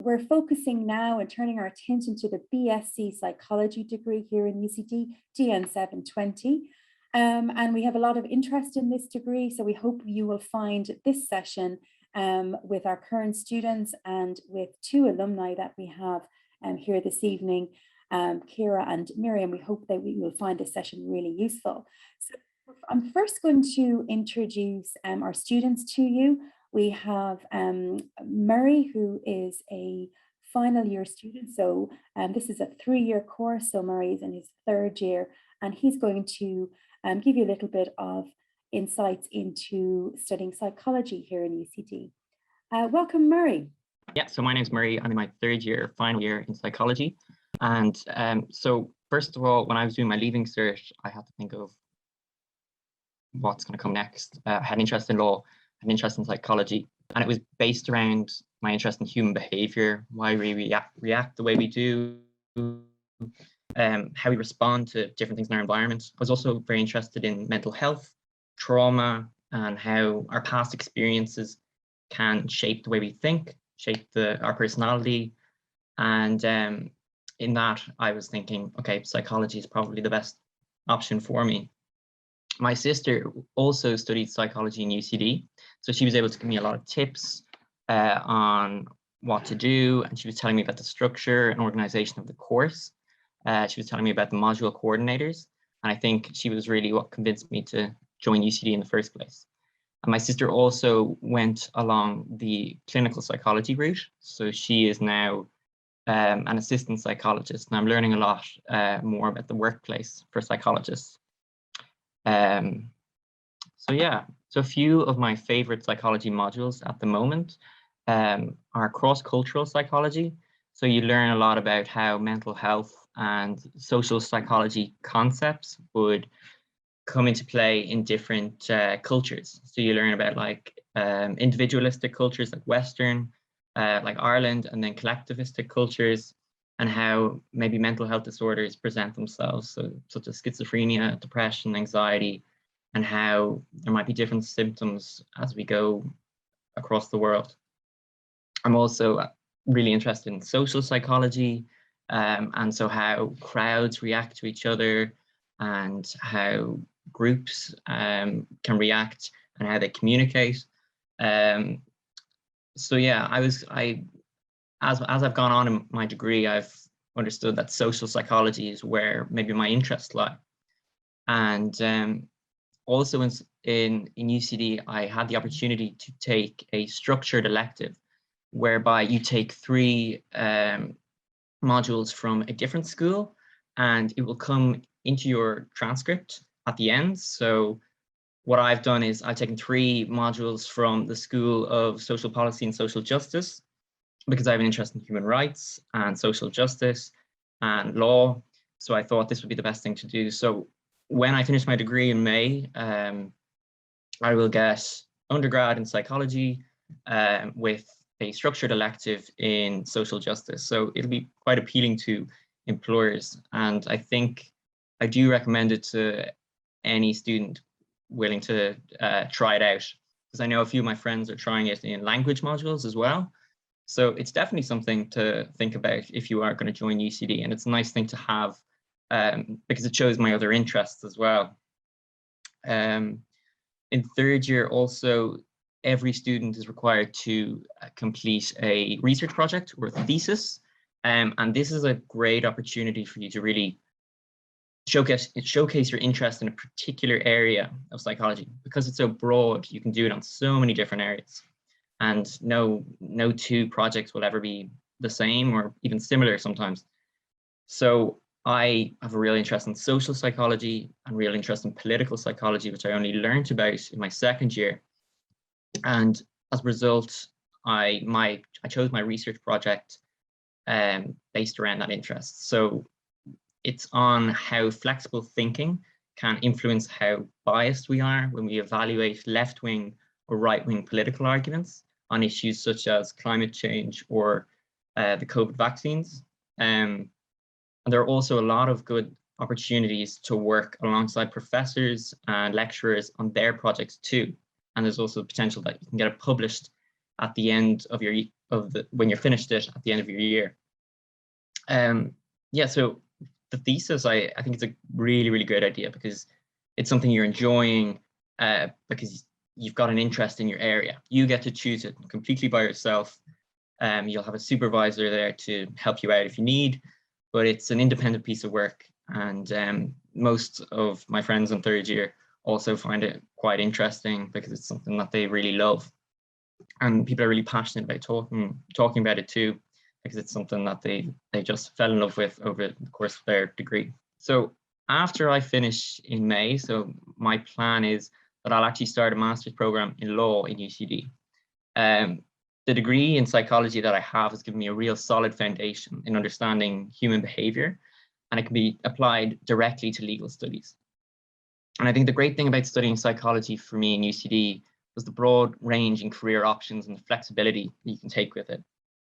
we're focusing now and turning our attention to the BSc Psychology degree here in UCD, DN720. And we have a lot of interest in this degree, so we hope you will find this session with our current students and with two alumni that we have here this evening, Kira and Miriam. We hope that we will find this session really useful. So I'm first going to introduce our students to you. We have Murray, who is a final year student. So this is a 3-year course. So Murray is in his 3rd year, and he's going to give you a little bit of insights into studying psychology here in UCD. Welcome, Murray. Yeah, so my name's Murray. I'm in my 3rd year, final year in psychology. And so first of all, when I was doing my leaving cert, I had to think of what's going to come next. I had an interest in law, had an interest in psychology, and it was based around my interest in human behavior, why we react the way we do, how we respond to different things in our environment. I was also very interested in mental health, trauma, and how our past experiences can shape the way we think, shape our personality. And in that, I was thinking, okay, psychology is probably the best option for me. My sister also studied psychology in UCD, so she was able to give me a lot of tips on what to do, and she was telling me about the structure and organization of the course. She was telling me about the module coordinators, and I think she was really what convinced me to join UCD in the first place. And my sister also went along the clinical psychology route, so she is now an assistant psychologist, and I'm learning a lot more about the workplace for psychologists. So yeah, so a few of my favorite psychology modules at the moment are cross-cultural psychology. So you learn a lot about how mental health and social psychology concepts would come into play in different cultures. So you learn about like individualistic cultures like Western, like Ireland, and then collectivistic cultures, and how maybe mental health disorders present themselves, so such as schizophrenia, depression, anxiety, and how there might be different symptoms as we go across the world. I'm also really interested in social psychology, and so how crowds react to each other and how groups can react and how they communicate. So yeah, as I've gone on in my degree, I've understood that social psychology is where maybe my interests lie. And also in UCD, I had the opportunity to take a structured elective, whereby you take 3 modules from a different school, and it will come into your transcript at the end. So what I've done is I've taken 3 modules from the School of Social Policy and Social Justice, because I have an interest in human rights and social justice and law. So I thought this would be the best thing to do. So when I finish my degree in May, I will get undergrad in psychology with a structured elective in social justice. So it'll be quite appealing to employers. And I think I do recommend it to any student willing to try it out, because I know a few of my friends are trying it in language modules as well. So it's definitely something to think about if you are going to join UCD, and it's a nice thing to have because it shows my other interests as well. In 3rd year also, every student is required to complete a research project or a thesis, and this is a great opportunity for you to really showcase your interest in a particular area of psychology. Because it's so broad, you can do it on so many different areas. And no 2 projects will ever be the same or even similar sometimes. So I have a real interest in social psychology and real interest in political psychology, which I only learned about in my 2nd year. And as a result, I chose my research project based around that interest. So it's on how flexible thinking can influence how biased we are when we evaluate left-wing or right-wing political arguments on issues such as climate change or the COVID vaccines. And there are also a lot of good opportunities to work alongside professors and lecturers on their projects too. And there's also the potential that you can get it published at the end of your when you're finished it at the end of your year. Yeah, so the thesis, I think it's a really, really great idea because it's something you're enjoying because you've got an interest in your area. You get to choose it completely by yourself. You'll have a supervisor there to help you out if you need, but it's an independent piece of work. And most of my friends in third year also find it quite interesting because it's something that they really love. And people are really passionate about talking about it too, because it's something that they just fell in love with over the course of their degree. So after I finish in May, so my plan is that I'll actually start a master's program in law in UCD. The degree in psychology that I have has given me a real solid foundation in understanding human behavior, and it can be applied directly to legal studies. And I think the great thing about studying psychology for me in UCD was the broad range in career options and the flexibility that you can take with it.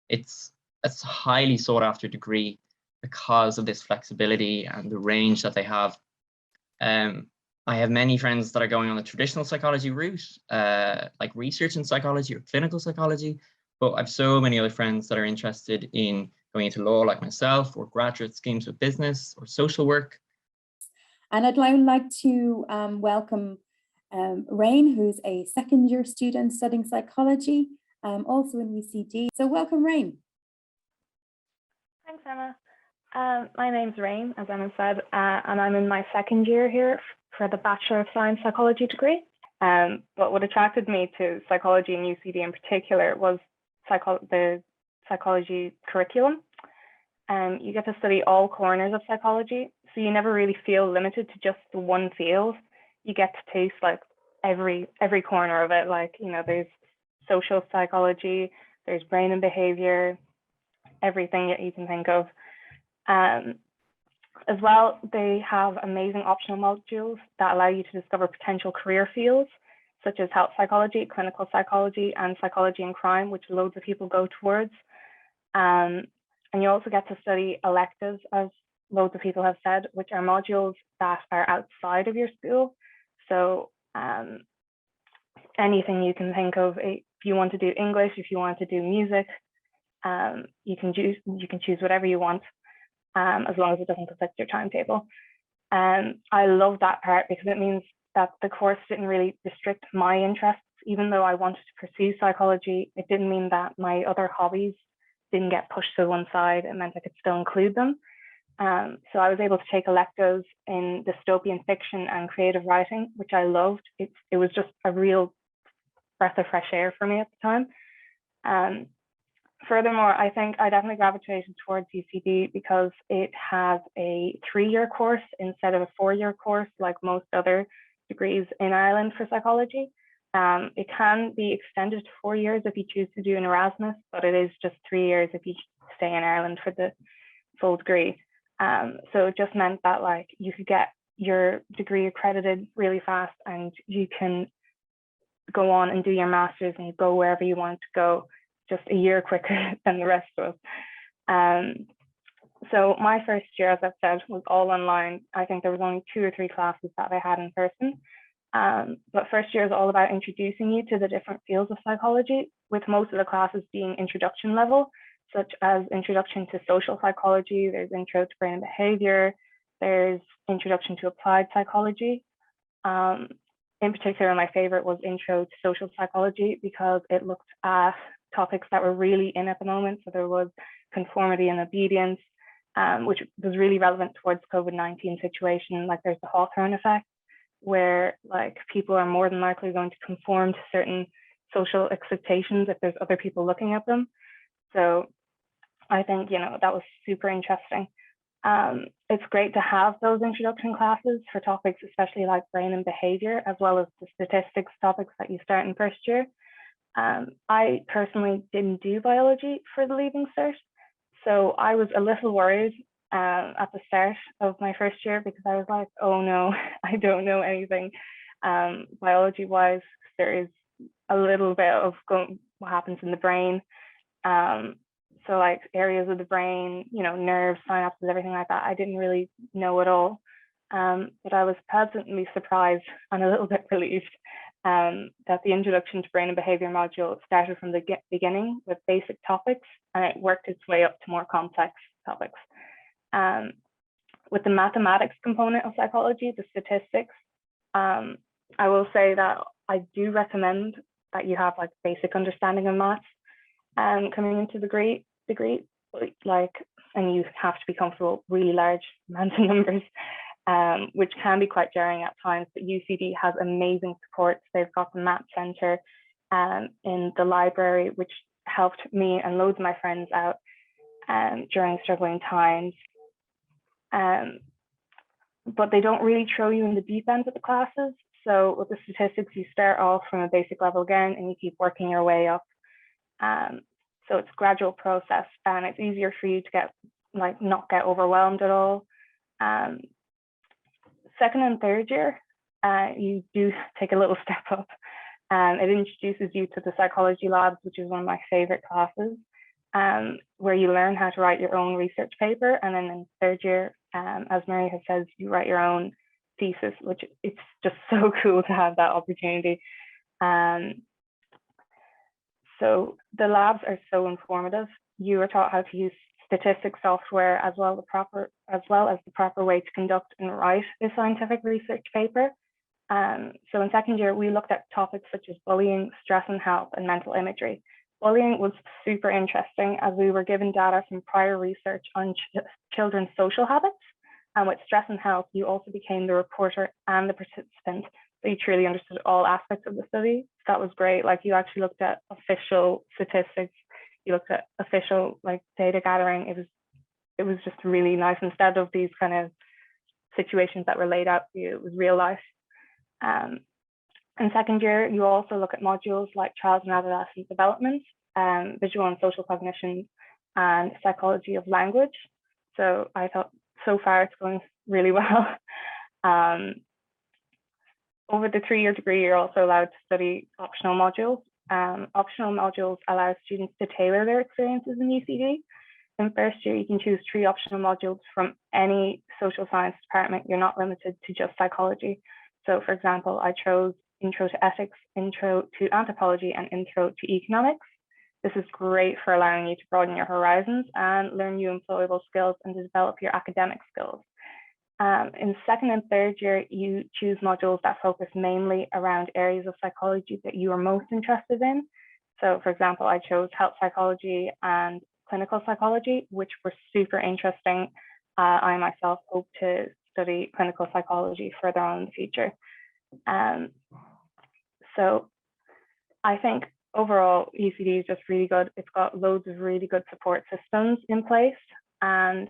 It's a highly sought after degree because of this flexibility and the range that they have. I have many friends that are going on the traditional psychology route, like research in psychology or clinical psychology, but I have so many other friends that are interested in going into law like myself, or graduate schemes with business or social work. And I'd like to welcome Rain, who's a second year student studying psychology, also in UCD. So welcome, Rain. Thanks, Emma. My name's Rain, as Emma said, and I'm in my second year here for the Bachelor of Science Psychology degree. But what attracted me to psychology in UCD in particular was the psychology curriculum. You get to study all corners of psychology, so you never really feel limited to just the one field. You get to taste like every corner of it. Like, you know, there's social psychology, there's brain and behavior, everything that you can think of. As well, they have amazing optional modules that allow you to discover potential career fields, such as health psychology, clinical psychology, and psychology and crime, which loads of people go towards. And you also get to study electives, as loads of people have said, which are modules that are outside of your school. So anything you can think of, if you want to do English, if you want to do music, you can choose whatever you want, as long as it doesn't affect your timetable. I love that part because it means that the course didn't really restrict my interests. Even though I wanted to pursue psychology, it didn't mean that my other hobbies didn't get pushed to one side. It meant I could still include them. So I was able to take electives in dystopian fiction and creative writing, which I loved. It was just a real breath of fresh air for me at the time. Furthermore, I think I definitely gravitated towards UCD because it has a 3-year course instead of a 4-year course like most other degrees in Ireland for psychology. It can be extended to 4 years if you choose to do an Erasmus, but it is just 3 years if you stay in Ireland for the full degree. So it just meant that like you could get your degree accredited really fast and you can go on and do your master's and go wherever you want to go, just a year quicker than the rest of us. So my first year, as I've said, was all online. I think there was only 2 or 3 classes that I had in person. But first year is all about introducing you to the different fields of psychology, with most of the classes being introduction level, such as introduction to social psychology, there's intro to brain and behavior, there's introduction to applied psychology. In particular, my favorite was intro to social psychology because it looked at topics that were really in at the moment. So there was conformity and obedience, which was really relevant towards COVID-19 situation. Like there's the Hawthorne effect, where like people are more than likely going to conform to certain social expectations if there's other people looking at them. So I think, you know, that was super interesting. It's great to have those introduction classes for topics, especially like brain and behavior, as well as the statistics topics that you start in first year. I personally didn't do biology for the Leaving Cert, so I was a little worried at the start of my first year because I was like, oh no, I don't know anything biology-wise. There is a little bit of what happens in the brain. So like areas of the brain, you know, nerves, synapses, everything like that, I didn't really know at all. But I was pleasantly surprised and a little bit relieved that the Introduction to Brain and Behavior module started from the beginning with basic topics, and it worked its way up to more complex topics. With the mathematics component of psychology, the statistics, I will say that I do recommend that you have like basic understanding of maths coming into the degree, like, and you have to be comfortable with really large amounts of numbers, which can be quite jarring at times, but UCD has amazing supports. They've got the Math Centre in the library, which helped me and loads of my friends out during struggling times. But they don't really throw you in the deep end of the classes. So with the statistics, you start off from a basic level again, and you keep working your way up. So it's a gradual process, and it's easier for you to get not get overwhelmed at all. Second and third year, you do take a little step up. It introduces you to the psychology labs, which is one of my favorite classes, where you learn how to write your own research paper. And then in third year, as Mary has said, you write your own thesis, which it's just so cool to have that opportunity. So the labs are so informative. You are taught how to use statistics software as well as the proper way to conduct and write a scientific research paper. So in second year, we looked at topics such as bullying, stress and health, and mental imagery. Bullying was super interesting as we were given data from prior research on children's social habits. And with stress and health, you also became the reporter and the participant. So you truly understood all aspects of the study. That was great. Like, you actually looked at official statistics. You looked at official data gathering. It was just really nice. Instead of these kind of situations that were laid out for you, it was real life. In second year, you also look at modules like child and adolescent development, visual and social cognition, and psychology of language. So I thought so far it's going really well. Over the 3-year degree, you're also allowed to study optional modules. Optional modules allow students to tailor their experiences in UCD. In first year, you can choose 3 optional modules from any social science department. You're not limited to just psychology. So for example, I chose Intro to Ethics, Intro to Anthropology, and Intro to Economics. This is great for allowing you to broaden your horizons and learn new employable skills and to develop your academic skills. In second and third year, you choose modules that focus mainly around areas of psychology that you are most interested in. So for example, I chose health psychology and clinical psychology, which were super interesting. I myself hope to study clinical psychology further on in the future. So I think overall UCD is just really good. It's got loads of really good support systems in place, and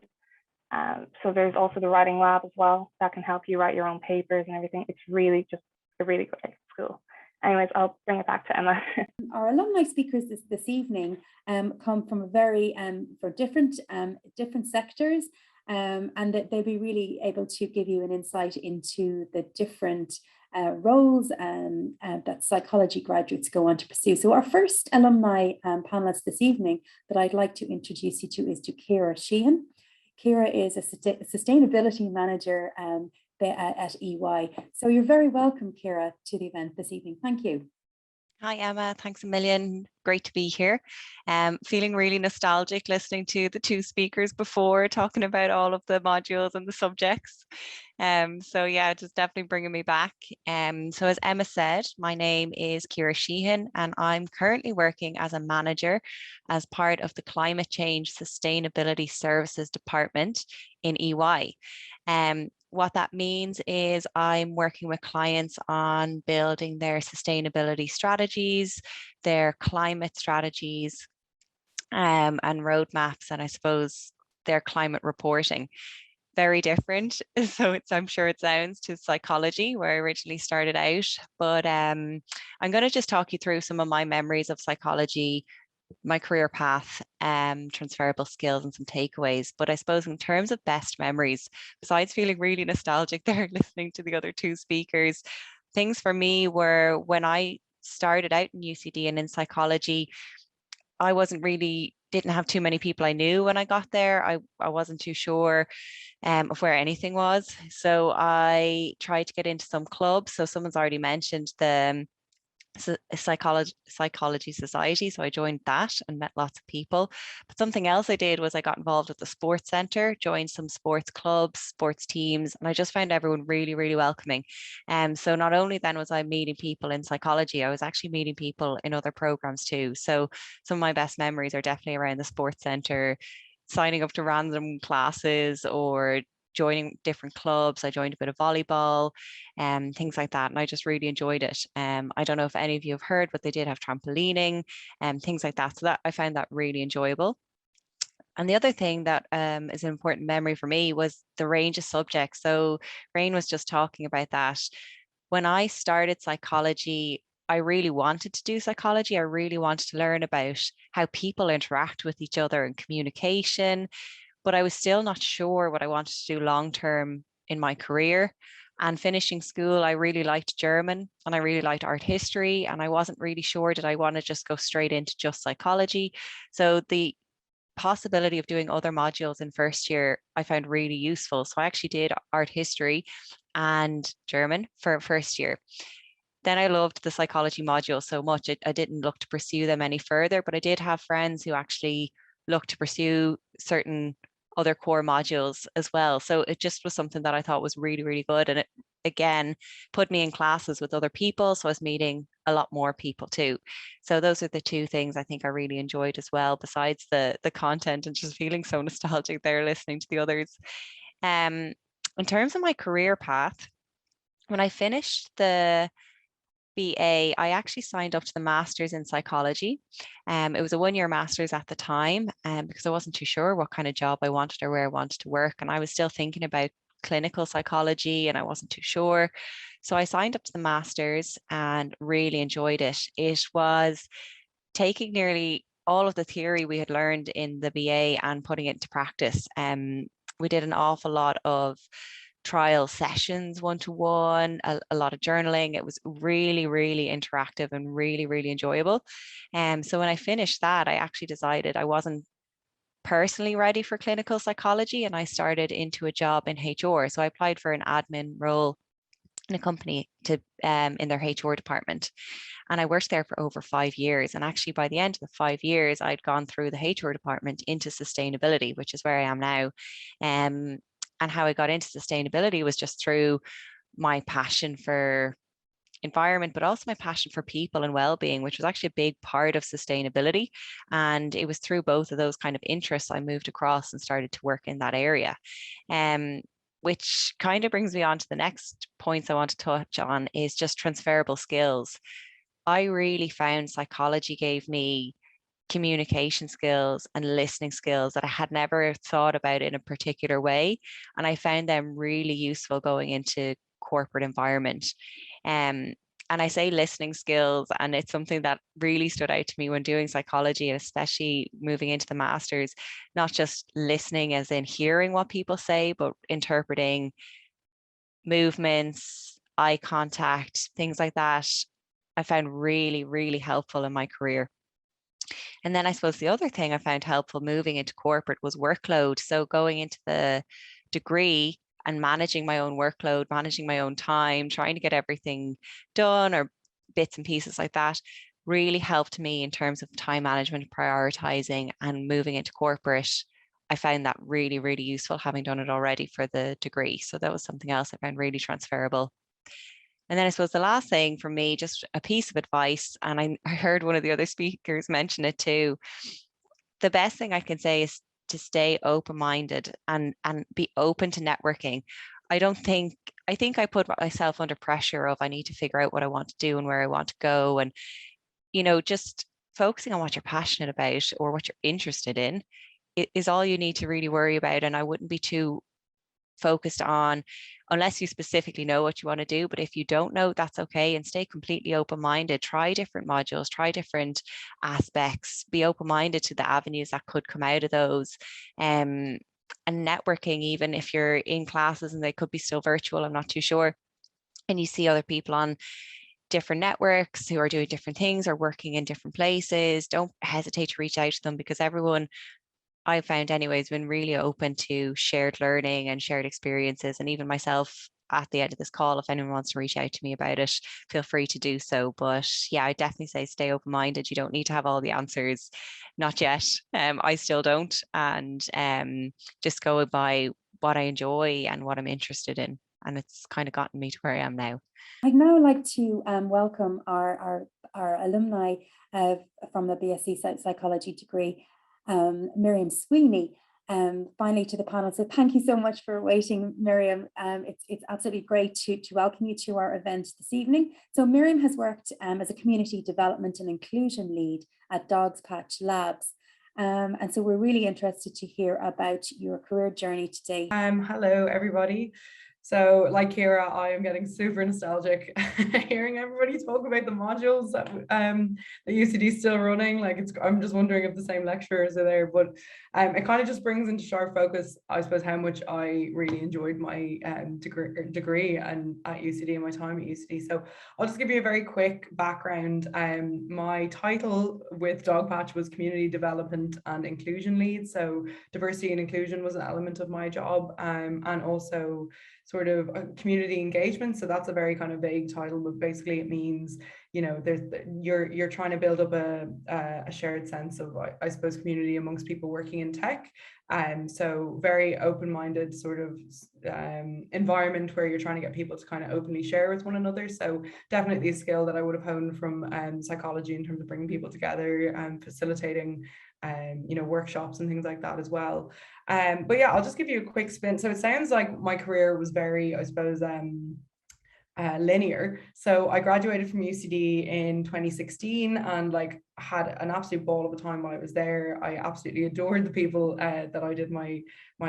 so there's also the writing lab as well that can help you write your own papers and everything. It's really just a really good school. Anyways, I'll bring it back to Emma. Our alumni speakers this evening come from a very for different sectors, and that they'll be really able to give you an insight into the different roles that psychology graduates go on to pursue. So our first alumni panelist this evening that I'd like to introduce you to is Withkira Sheehan. Kira is a sustainability manager at EY. So you're very welcome, Kira, to the event this evening. Thank you. Hi, Emma. Thanks a million. Great to be here. Feeling really nostalgic listening to the 2 speakers before, talking about all of the modules and the subjects. So yeah, just definitely bringing me back. So as Emma said, my name is Kira Sheehan, and I'm currently working as a manager as part of the Climate Change Sustainability Services Department in EY. What that means is I'm working with clients on building their sustainability strategies, their climate strategies, and roadmaps, and I suppose their climate reporting. Very different. So I'm sure it sounds, to psychology, where I originally started out. But I'm going to just talk you through some of my memories of psychology, my career path, transferable skills, and some takeaways. But I suppose in terms of best memories, besides feeling really nostalgic there listening to the other 2 speakers, things for me were when I started out in UCD and in psychology, I didn't have too many people I knew when I got there. I wasn't too sure of where anything was. So I tried to get into some clubs. So someone's already mentioned the a psychology society. So I joined that and met lots of people. But something else I did was I got involved with the sports centre, joined some sports clubs, sports teams, and I just found everyone really, really welcoming. So not only then was I meeting people in psychology, I was actually meeting people in other programs too. So some of my best memories are definitely around the sports centre, signing up to random classes or joining different clubs. I joined a bit of volleyball and things like that. And I just really enjoyed it. I don't know if any of you have heard, but they did have trampolining and things like that. So that I found that really enjoyable. And the other thing that is an important memory for me was the range of subjects. So Rain was just talking about that. When I started psychology, I really wanted to do psychology. I really wanted to learn about how people interact with each other and communication, but I was still not sure what I wanted to do long term in my career. And finishing school, I really liked German and I really liked art history. And I wasn't really sure, did I want to just go straight into just psychology? So the possibility of doing other modules in first year, I found really useful. So I actually did art history and German for first year. Then I loved the psychology module so much, I didn't look to pursue them any further, but I did have friends who actually looked to pursue certain other core modules as well. So it just was something that I thought was really, really good. And it, again, put me in classes with other people. So I was meeting a lot more people too. So those are the two things I think I really enjoyed as well, besides the content and just feeling so nostalgic there listening to the others. In terms of my career path, when I finished the BA, I actually signed up to the Masters in Psychology. It was a one-year Masters at the time because I wasn't too sure what kind of job I wanted or where I wanted to work. And I was still thinking about clinical psychology and I wasn't too sure. So I signed up to the Masters and really enjoyed it. It was taking nearly all of the theory we had learned in the BA and putting it into practice. We did an awful lot of trial sessions, one-to-one, a lot of journaling. It was really, really interactive and really, really enjoyable. So when I finished that, I actually decided I wasn't personally ready for clinical psychology and I started into a job in HR. So I applied for an admin role in a company to in their HR department. And I worked there for over 5 years. And actually by the end of the 5 years, I'd gone through the HR department into sustainability, which is where I am now. And how I got into sustainability was just through my passion for environment, but also my passion for people and well-being, which was actually a big part of sustainability. And it was through both of those kind of interests I moved across and started to work in that area. Which kind of brings me on to the next points I want to touch on is just transferable skills. I really found psychology gave me communication skills and listening skills that I had never thought about in a particular way. And I found them really useful going into corporate environment. And I say listening skills, and it's something that really stood out to me when doing psychology, and especially moving into the masters, not just listening as in hearing what people say, but interpreting movements, eye contact, things like that. I found really, really helpful in my career. And then I suppose the other thing I found helpful moving into corporate was workload. So going into the degree and managing my own workload, managing my own time, trying to get everything done or bits and pieces like that really helped me in terms of time management, prioritizing, and moving into corporate. I found that really, really useful having done it already for the degree. So that was something else I found really transferable. And then I suppose the last thing for me, just a piece of advice, and I heard one of the other speakers mention it too. The best thing I can say is to stay open-minded and be open to networking. I think I put myself under pressure of I need to figure out what I want to do and where I want to go. And, just focusing on what you're passionate about or what you're interested in is all you need to really worry about. And I wouldn't be too focused on unless you specifically know what you want to do. But if you don't know, that's okay, and stay completely open-minded. Try different modules, try different aspects, be open-minded to the avenues that could come out of those. And networking, even if you're in classes and they could be still virtual, I'm not too sure, and you see other people on different networks who are doing different things or working in different places, don't hesitate to reach out to them, because everyone, I've found anyways, been really open to shared learning and shared experiences. And even myself, at the end of this call, if anyone wants to reach out to me about it, feel free to do so. But yeah, I definitely say stay open-minded. You don't need to have all the answers, not yet. I still don't, and just go by what I enjoy and what I'm interested in. And it's kind of gotten me to where I am now. I'd now like to welcome our alumni from the BSc Psychology degree, Miriam Sweeney, finally to the panel. So thank you so much for waiting, Miriam. It's absolutely great to welcome you to our event this evening. So Miriam has worked as a community development and inclusion lead at Dogs Patch Labs. And so we're really interested to hear about your career journey today. Hello, everybody. So like Kira, I am getting super nostalgic hearing everybody talk about the modules that the UCD is still running. Like I'm just wondering if the same lecturers are there, but it kind of just brings into sharp focus, I suppose, how much I really enjoyed my degree and at UCD and my time at UCD. So I'll just give you a very quick background. My title with Dogpatch was Community Development and Inclusion Lead. So diversity and inclusion was an element of my job, and also sort of community engagement. So that's a very kind of vague title, but basically it means, you know, you're trying to build up a shared sense of, I suppose, community amongst people working in tech. And so very open-minded sort of environment where you're trying to get people to kind of openly share with one another. So definitely a skill that I would have honed from psychology in terms of bringing people together and facilitating you know, workshops and things like that as well. But yeah, I'll just give you a quick spin. So it sounds like my career was very, I suppose, linear. So I graduated from UCD in 2016 and like had an absolute ball of a time while I was there. I absolutely adored the people that I did my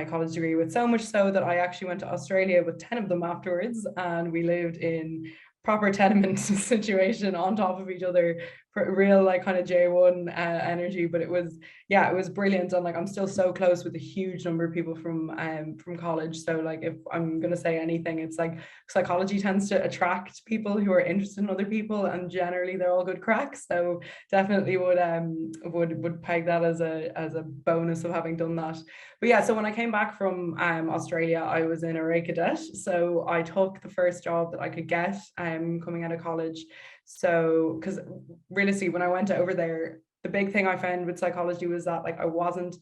college degree with, so much so that I actually went to Australia with 10 of them afterwards, and we lived in proper tenement situation on top of each other, for real like kind of J1 energy. But it was, yeah, it was brilliant. And like I'm still so close with a huge number of people from college. So like if I'm gonna say anything, it's like psychology tends to attract people who are interested in other people, and generally they're all good cracks. So definitely would peg that as a bonus of having done that. But yeah, so when I came back from Australia, I was in array cadet. So I took the first job that I could get coming out of college. So, because realistically, when I went over there, the big thing I found with psychology was that like I wasn't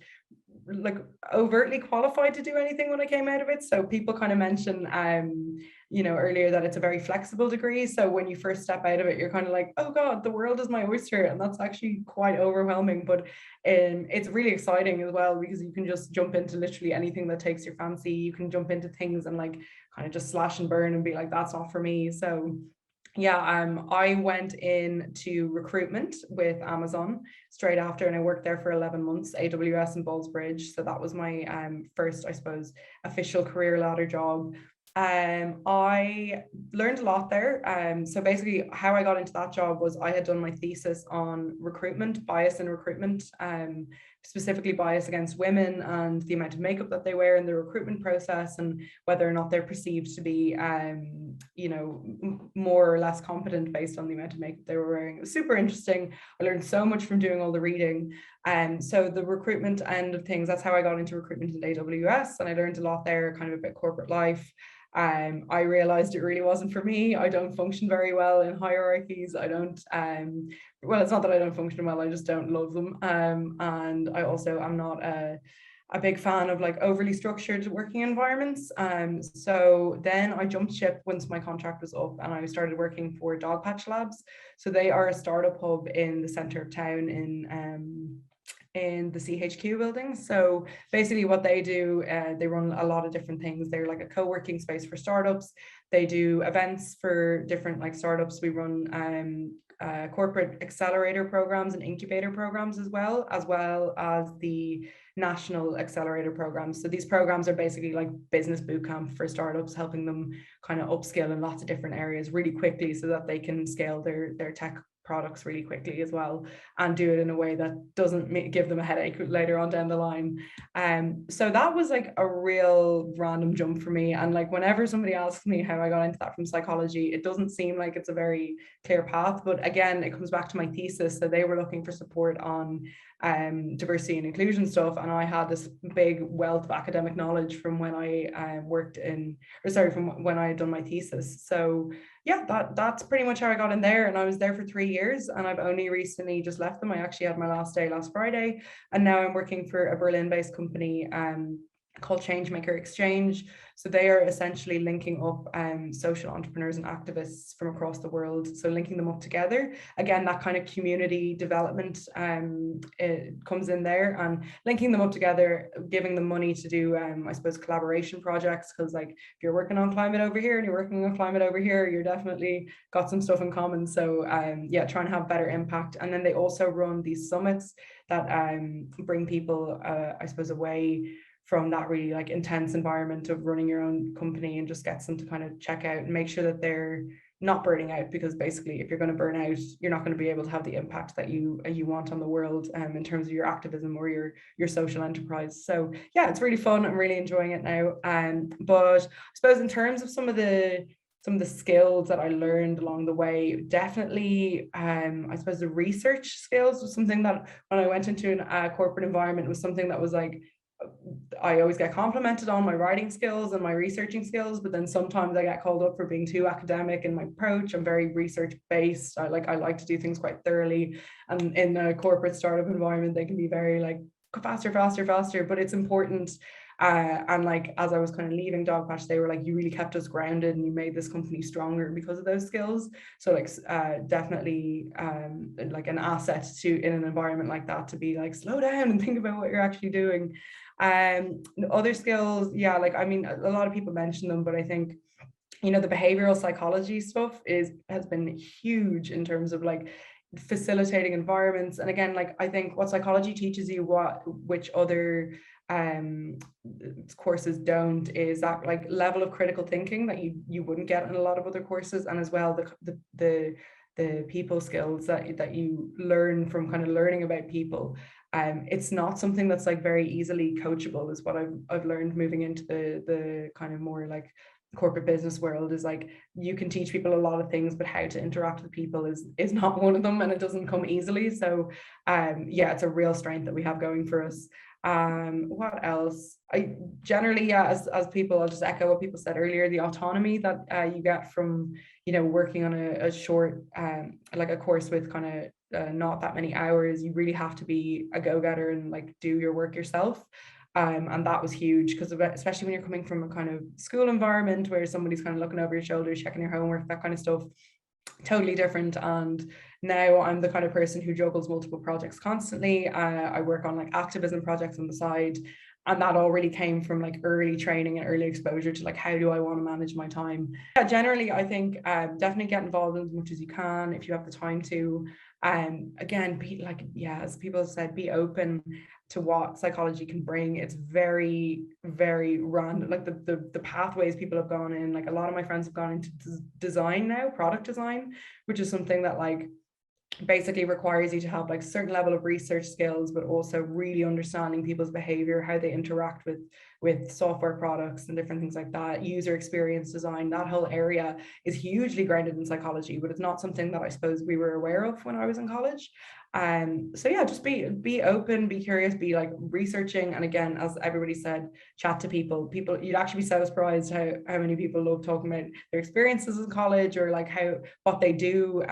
like overtly qualified to do anything when I came out of it. So people kind of mention you know, earlier that it's a very flexible degree. So when you first step out of it, you're kind of like, oh God, the world is my oyster. And that's actually quite overwhelming. But it's really exciting as well, because you can just jump into literally anything that takes your fancy. You can jump into things and like kind of just slash and burn and be like, that's not for me. So yeah, I went into recruitment with Amazon straight after, and I worked there for 11 months, AWS in Ballsbridge. So that was my first, I suppose, official career ladder job. I learned a lot there. So basically how I got into that job was I had done my thesis on recruitment, bias in recruitment, specifically bias against women and the amount of makeup that they wear in the recruitment process, and whether or not they're perceived to be, you know, more or less competent based on the amount of makeup they were wearing. It was super interesting. I learned so much from doing all the reading. So the recruitment end of things, that's how I got into recruitment at AWS, and I learned a lot there, kind of about corporate life. I realized it really wasn't for me. I don't function very well in hierarchies. I don't, well, it's not that I don't function well, I just don't love them. And I also am not a big fan of like overly structured working environments. So then I jumped ship once my contract was up, and I started working for Dogpatch Labs. So they are a startup hub in the center of town in the CHQ building. So basically what they do, they run a lot of different things. They're like a co-working space for startups. They do events for different like startups. We run corporate accelerator programs and incubator programs as well as the national accelerator programs. So these programs are basically like business bootcamp for startups, helping them kind of upskill in lots of different areas really quickly so that they can scale their tech products really quickly as well, and do it in a way that doesn't give them a headache later on down the line. So that was like a real random jump for me. And like whenever somebody asks me how I got into that from psychology, it doesn't seem like it's a very clear path. But again, it comes back to my thesis. So they were looking for support on diversity and inclusion stuff, and I had this big wealth of academic knowledge from when I from when I had done my thesis. So yeah, that's pretty much how I got in there, and I was there for 3 years, and I've only recently just left them. I actually had my last day last Friday, and now I'm working for a Berlin-based company called Changemaker Exchange. So they are essentially linking up social entrepreneurs and activists from across the world. So linking them up together. Again, that kind of community development it comes in there, and linking them up together, giving them money to do, I suppose, collaboration projects. Because like if you're working on climate over here and you're working on climate over here, you're definitely got some stuff in common. So yeah, trying to have better impact. And then they also run these summits that bring people, I suppose, away from that really like intense environment of running your own company, and just gets them to kind of check out and make sure that they're not burning out, because basically if you're going to burn out, you're not going to be able to have the impact that you want on the world in terms of your activism or your social enterprise. So yeah, it's really fun. I'm really enjoying it now. But I suppose in terms of some of the skills that I learned along the way, definitely I suppose the research skills was something that when I went into a corporate environment was something that was like, I always get complimented on my writing skills and my researching skills, but then sometimes I get called up for being too academic in my approach. I'm very research based. I like to do things quite thoroughly, and in a corporate startup environment they can be very like faster, but it's important. And like as I was kind of leaving Dogpatch, they were like, you really kept us grounded and you made this company stronger because of those skills. So like definitely like an asset to in an environment like that, to be like, slow down and think about what you're actually doing. Other skills, yeah, like I mean a lot of people mention them, but I think, you know, the behavioral psychology stuff has been huge in terms of like facilitating environments. And again, like I think what psychology teaches you, which other courses don't, is that like level of critical thinking that you wouldn't get in a lot of other courses, and as well the people skills that you learn from kind of learning about people. It's not something that's like very easily coachable, is what I've learned moving into the kind of more like corporate business world. Is like you can teach people a lot of things, but how to interact with people is not one of them, and it doesn't come easily. So yeah, it's a real strength that we have going for us. What else? I generally, yeah, as people, I'll just echo what people said earlier, the autonomy that you get from, you know, working on a short like a course with kind of not that many hours. You really have to be a go-getter and like do your work yourself. And that was huge, because especially when you're coming from a kind of school environment where somebody's kind of looking over your shoulder, checking your homework, that kind of stuff, totally different. And now I'm the kind of person who juggles multiple projects constantly. I work on like activism projects on the side, and that all really came from like early training and early exposure to like, how do I want to manage my time? Yeah, generally, I think definitely get involved as much as you can if you have the time to. Again, be like, yeah, as people have said, be open to what psychology can bring. It's very, very random, like the pathways people have gone in. Like a lot of my friends have gone into design now, product design, which is something that like basically requires you to have like a certain level of research skills, but also really understanding people's behavior, how they interact with software products and different things like that. User experience design, that whole area is hugely grounded in psychology, but it's not something that I suppose we were aware of when I was in college. So yeah, just be open, be curious, be like researching, and again, as everybody said, chat to people. You'd actually be so surprised how many people love talking about their experiences in college, or like what they do.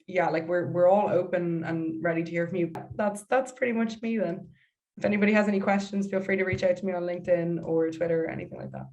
Yeah, like we're all open and ready to hear from you. That's pretty much me then. If anybody has any questions, feel free to reach out to me on LinkedIn or Twitter or anything like that.